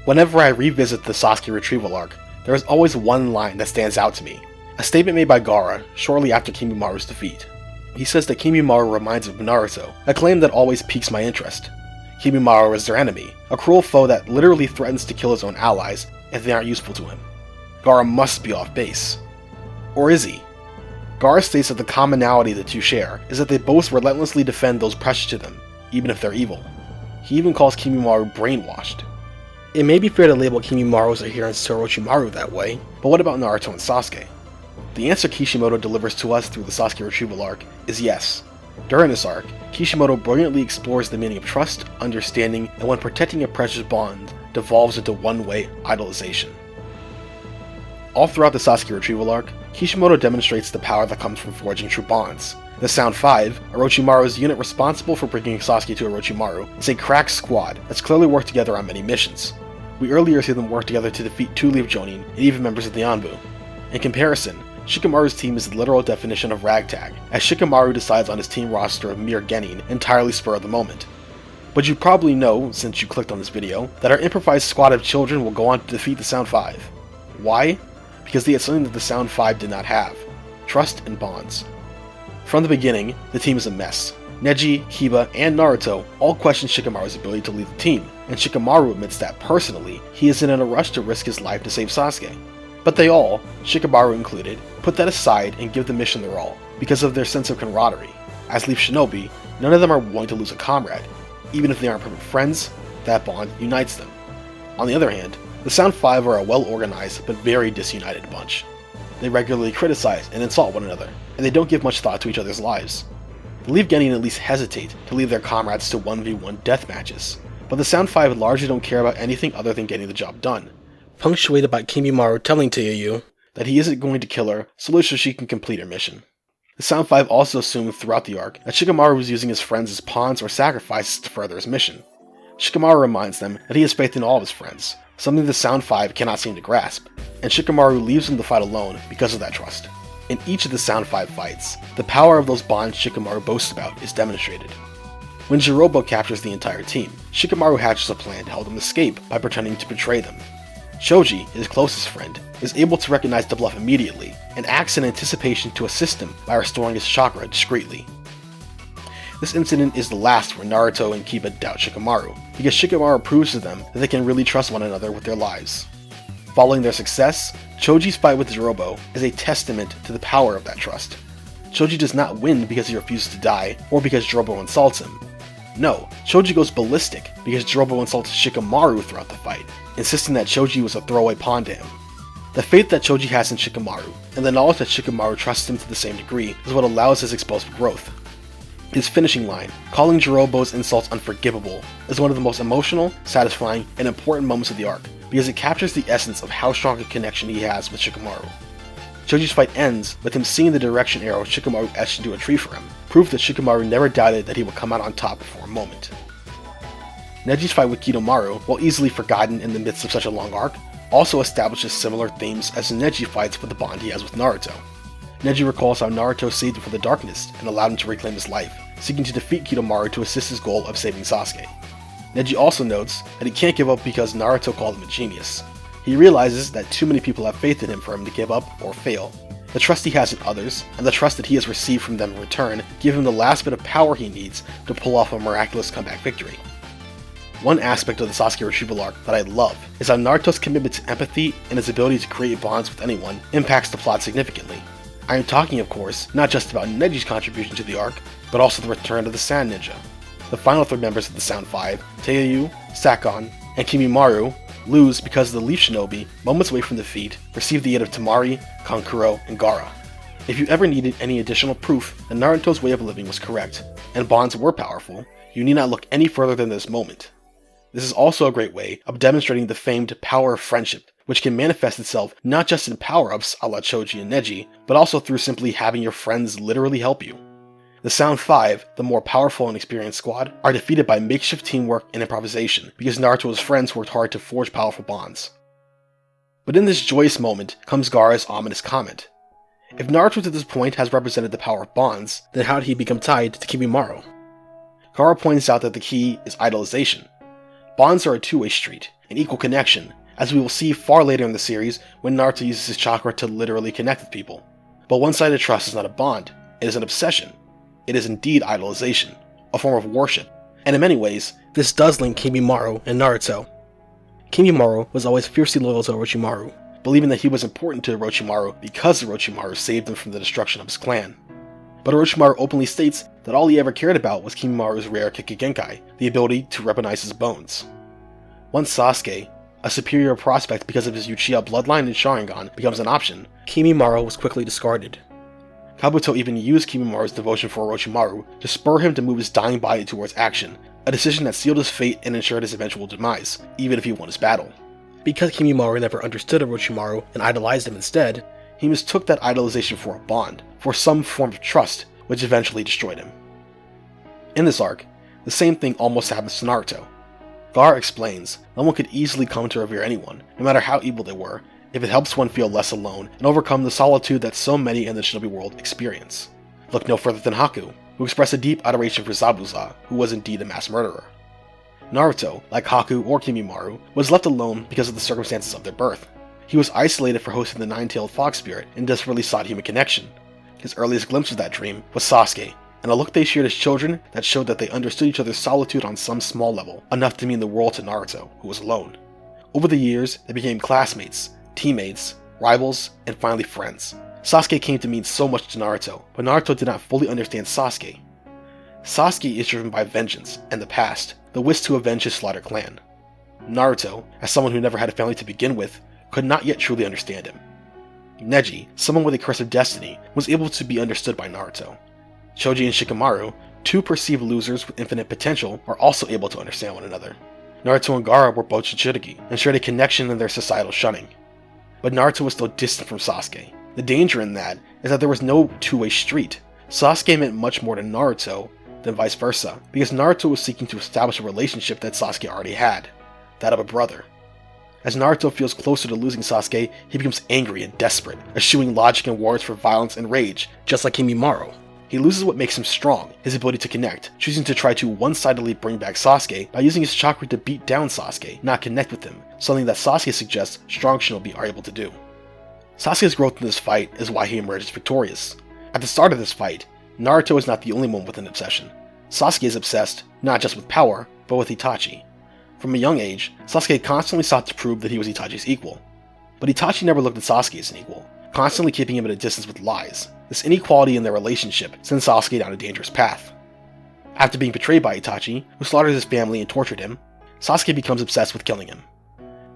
Whenever I revisit the Sasuke Retrieval Arc, there is always one line that stands out to me. A statement made by Gaara shortly after Kimimara's defeat. He says that Kimimaro reminds him of Naruto, a claim that always piques my interest. Kimimaro is their enemy, a cruel foe that literally threatens to kill his own allies if they aren't useful to him. Gaara must be off base. Or is he? Gaara states that the commonality the two share is that they both relentlessly defend those precious to them, even if they're evil. He even calls Kimimaro brainwashed. It may be fair to label Kimimaro's adherence to Orochimaru that way, but what about Naruto and Sasuke? The answer Kishimoto delivers to us through the Sasuke Retrieval Arc is yes. During this arc, Kishimoto brilliantly explores the meaning of trust, understanding, and when protecting a precious bond devolves into one-way idolization. All throughout the Sasuke Retrieval Arc, Kishimoto demonstrates the power that comes from forging true bonds. The Sound 5, Orochimaru's unit responsible for bringing Sasuke to Orochimaru, is a crack squad that's clearly worked together on many missions. We earlier see them work together to defeat two Leaf Jonin and even members of the Anbu. In comparison, Shikamaru's team is the literal definition of ragtag, as Shikamaru decides on his team roster of mere genin entirely spur of the moment. But you probably know, since you clicked on this video, that our improvised squad of children will go on to defeat the Sound 5. Why? Because they had something that the Sound 5 did not have: trust and bonds. From the beginning, the team is a mess. Neji, Kiba, and Naruto all question Shikamaru's ability to lead the team, and Shikamaru admits that personally, he isn't in a rush to risk his life to save Sasuke. But they all, Shikamaru included, put that aside and give the mission their all, because of their sense of camaraderie. As Leaf Shinobi, none of them are willing to lose a comrade. Even if they aren't perfect friends, that bond unites them. On the other hand, the Sound 5 are a well-organized but very disunited bunch. They regularly criticize and insult one another, and they don't give much thought to each other's lives. The Leaf Genin at least hesitate to leave their comrades to 1v1 death matches, but the Sound 5 largely don't care about anything other than getting the job done, punctuated by Kimimaru telling Teiyu that he isn't going to kill her so she can complete her mission. The Sound 5 also assume throughout the arc that Shikamaru was using his friends as pawns or sacrifices to further his mission. Shikamaru reminds them that he has faith in all of his friends, something the Sound 5 cannot seem to grasp, and Shikamaru leaves him to fight alone because of that trust. In each of the Sound 5 fights, the power of those bonds Shikamaru boasts about is demonstrated. When Jirobo captures the entire team, Shikamaru hatches a plan to help them escape by pretending to betray them. Shoji, his closest friend, is able to recognize the bluff immediately, and acts in anticipation to assist him by restoring his chakra discreetly. This incident is the last where Naruto and Kiba doubt Shikamaru, because Shikamaru proves to them that they can really trust one another with their lives. Following their success, Choji's fight with Jirobo is a testament to the power of that trust. Choji does not win because he refuses to die, or because Jirobo insults him. No, Choji goes ballistic because Jirobo insults Shikamaru throughout the fight, insisting that Choji was a throwaway pawn to him. The faith that Choji has in Shikamaru, and the knowledge that Shikamaru trusts him to the same degree, is what allows his explosive growth. His finishing line, calling Jirobo's insults unforgivable, is one of the most emotional, satisfying, and important moments of the arc, because it captures the essence of how strong a connection he has with Shikamaru. Choji's fight ends with him seeing the direction arrow Shikamaru etched into a tree for him, proof that Shikamaru never doubted that he would come out on top for a moment. Neji's fight with Kidomaru, while easily forgotten in the midst of such a long arc, also establishes similar themes as Neji fights with the bond he has with Naruto. Neji recalls how Naruto saved him from the darkness and allowed him to reclaim his life, seeking to defeat Kidomaru to assist his goal of saving Sasuke. Neji also notes that he can't give up because Naruto called him a genius. He realizes that too many people have faith in him for him to give up or fail. The trust he has in others, and the trust that he has received from them in return, give him the last bit of power he needs to pull off a miraculous comeback victory. One aspect of the Sasuke Retrieval Arc that I love is how Naruto's commitment to empathy and his ability to create bonds with anyone impacts the plot significantly. I am talking, of course, not just about Neji's contribution to the arc, but also the return of the Sand Ninja. The final three members of the Sound 5, Teiyu, Sakon, and Kimimaru, lose because the Leaf Shinobi, moments away from defeat, receive the aid of Temari, Kankuro, and Gaara. If you ever needed any additional proof that Naruto's way of living was correct, and bonds were powerful, you need not look any further than this moment. This is also a great way of demonstrating the famed power of friendship, which can manifest itself not just in power-ups a la Choji and Neji, but also through simply having your friends literally help you. The Sound 5, the more powerful and experienced squad, are defeated by makeshift teamwork and improvisation because Naruto's friends worked hard to forge powerful bonds. But in this joyous moment comes Gaara's ominous comment. If Naruto to this point has represented the power of bonds, then how did he become tied to Kimimaru? Gaara points out that the key is idolization. Bonds are a two-way street, an equal connection, as we will see far later in the series when Naruto uses his chakra to literally connect with people. But one-sided trust is not a bond, it is an obsession. It is indeed idolization, a form of worship, and in many ways, this does link Kimimaro and Naruto. Kimimaro was always fiercely loyal to Orochimaru, believing that he was important to Orochimaru because Orochimaru saved him from the destruction of his clan. But Orochimaru openly states that all he ever cared about was Kimimaru's rare Kikigenkai, the ability to weaponize his bones. Once Sasuke, a superior prospect because of his Uchiha bloodline and Sharingan, becomes an option, Kimimaro was quickly discarded. Kabuto even used Kimimaru's devotion for Orochimaru to spur him to move his dying body towards action, a decision that sealed his fate and ensured his eventual demise, even if he won his battle. Because Kimimaru never understood Orochimaru and idolized him instead, he mistook that idolization for a bond, for some form of trust, which eventually destroyed him. In this arc, the same thing almost happens to Naruto. Gaara explains that one could easily come to revere anyone, no matter how evil they were, if it helps one feel less alone and overcome the solitude that so many in the shinobi world experience. Look no further than Haku, who expressed a deep adoration for Zabuza, who was indeed a mass murderer. Naruto, like Haku or Kimimaru, was left alone because of the circumstances of their birth. He was isolated for hosting the nine-tailed fox spirit and desperately sought human connection. His earliest glimpse of that dream was Sasuke, and a look they shared as children that showed that they understood each other's solitude on some small level, enough to mean the world to Naruto, who was alone. Over the years, they became classmates, teammates, rivals, and finally friends. Sasuke came to mean so much to Naruto, but Naruto did not fully understand Sasuke. Sasuke is driven by vengeance and the past, the wish to avenge his slaughtered clan. Naruto, as someone who never had a family to begin with, could not yet truly understand him. Neji, someone with a curse of destiny, was able to be understood by Naruto. Choji and Shikamaru, two perceived losers with infinite potential, are also able to understand one another. Naruto and Gaara were both Jinchuriki and shared a connection in their societal shunning. But Naruto was still distant from Sasuke. The danger in that is that there was no two-way street. Sasuke meant much more to Naruto than vice versa, because Naruto was seeking to establish a relationship that Sasuke already had, that of a brother. As Naruto feels closer to losing Sasuke, he becomes angry and desperate, eschewing logic and words for violence and rage, just like Kimimaro. He loses what makes him strong, his ability to connect, choosing to try to one-sidedly bring back Sasuke by using his chakra to beat down Sasuke, not connect with him, something that Sasuke suggests strong shinobi are able to do. Sasuke's growth in this fight is why he emerges victorious. At the start of this fight, Naruto is not the only one with an obsession. Sasuke is obsessed, not just with power, but with Itachi. From a young age, Sasuke constantly sought to prove that he was Itachi's equal. But Itachi never looked at Sasuke as an equal, constantly keeping him at a distance with lies. This inequality in their relationship sends Sasuke down a dangerous path. After being betrayed by Itachi, who slaughtered his family and tortured him, Sasuke becomes obsessed with killing him.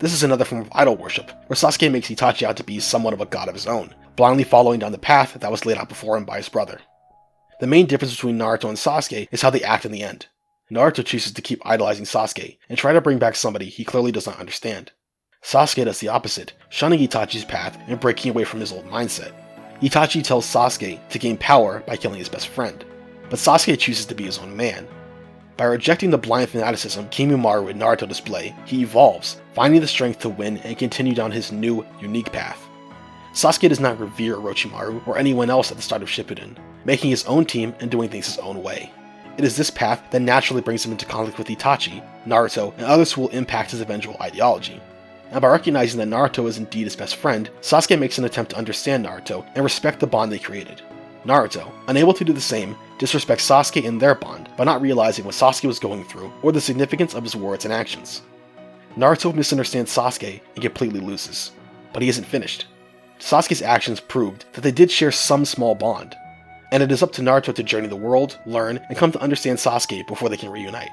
This is another form of idol worship, where Sasuke makes Itachi out to be somewhat of a god of his own, blindly following down the path that was laid out before him by his brother. The main difference between Naruto and Sasuke is how they act in the end. Naruto chooses to keep idolizing Sasuke and try to bring back somebody he clearly does not understand. Sasuke does the opposite, shunning Itachi's path and breaking away from his old mindset. Itachi tells Sasuke to gain power by killing his best friend, but Sasuke chooses to be his own man. By rejecting the blind fanaticism Kimimaro and Naruto display, he evolves, finding the strength to win and continue down his new, unique path. Sasuke does not revere Orochimaru or anyone else at the start of Shippuden, making his own team and doing things his own way. It is this path that naturally brings him into conflict with Itachi, Naruto, and others who will impact his eventual ideology. And by recognizing that Naruto is indeed his best friend, Sasuke makes an attempt to understand Naruto and respect the bond they created. Naruto, unable to do the same, disrespects Sasuke and their bond by not realizing what Sasuke was going through or the significance of his words and actions. Naruto misunderstands Sasuke and completely loses. But he isn't finished. Sasuke's actions proved that they did share some small bond, and it is up to Naruto to journey the world, learn, and come to understand Sasuke before they can reunite.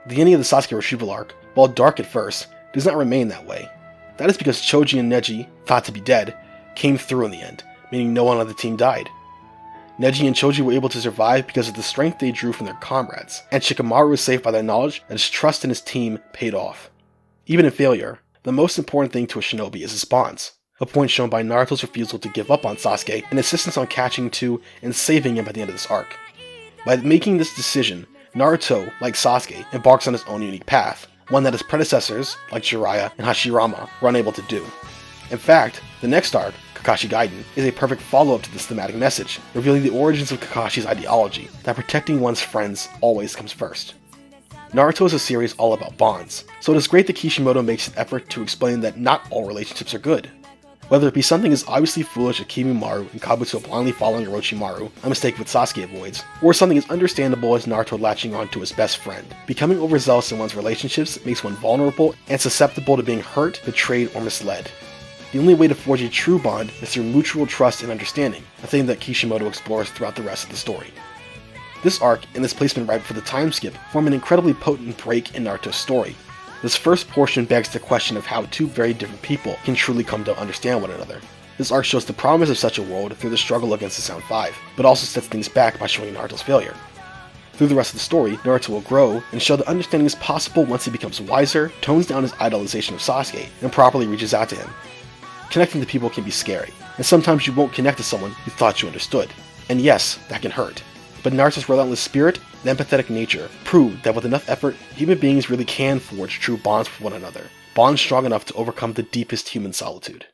The ending of the Sasuke Retrieval Arc, while dark at first, does not remain that way. That is because Choji and Neji, thought to be dead, came through in the end, meaning no one on the team died. Neji and Choji were able to survive because of the strength they drew from their comrades, and Shikamaru was saved by their knowledge that his trust in his team paid off. Even in failure, the most important thing to a shinobi is his bonds, a point shown by Naruto's refusal to give up on Sasuke and insistence on catching to and saving him at the end of this arc. By making this decision, Naruto, like Sasuke, embarks on his own unique path, one that his predecessors, like Jiraiya and Hashirama, were unable to do. In fact, the next arc, Kakashi Gaiden, is a perfect follow-up to this thematic message, revealing the origins of Kakashi's ideology, that protecting one's friends always comes first. Naruto is a series all about bonds, so it is great that Kishimoto makes an effort to explain that not all relationships are good. Whether it be something as obviously foolish as Kimimaro and Kabuto blindly following Orochimaru, a mistake which Sasuke avoids, or something as understandable as Naruto latching on to his best friend. Becoming overzealous in one's relationships makes one vulnerable and susceptible to being hurt, betrayed, or misled. The only way to forge a true bond is through mutual trust and understanding, a thing that Kishimoto explores throughout the rest of the story. This arc, and its placement right before the time skip, form an incredibly potent break in Naruto's story. This first portion begs the question of how two very different people can truly come to understand one another. This arc shows the promise of such a world through the struggle against the Sound 5, but also sets things back by showing Naruto's failure. Through the rest of the story, Naruto will grow and show that understanding is possible once he becomes wiser, tones down his idolization of Sasuke, and properly reaches out to him. Connecting to people can be scary, and sometimes you won't connect to someone you thought you understood. And yes, that can hurt. But Naruto's relentless spirit and empathetic nature prove that with enough effort, human beings really can forge true bonds with one another, bonds strong enough to overcome the deepest human solitude.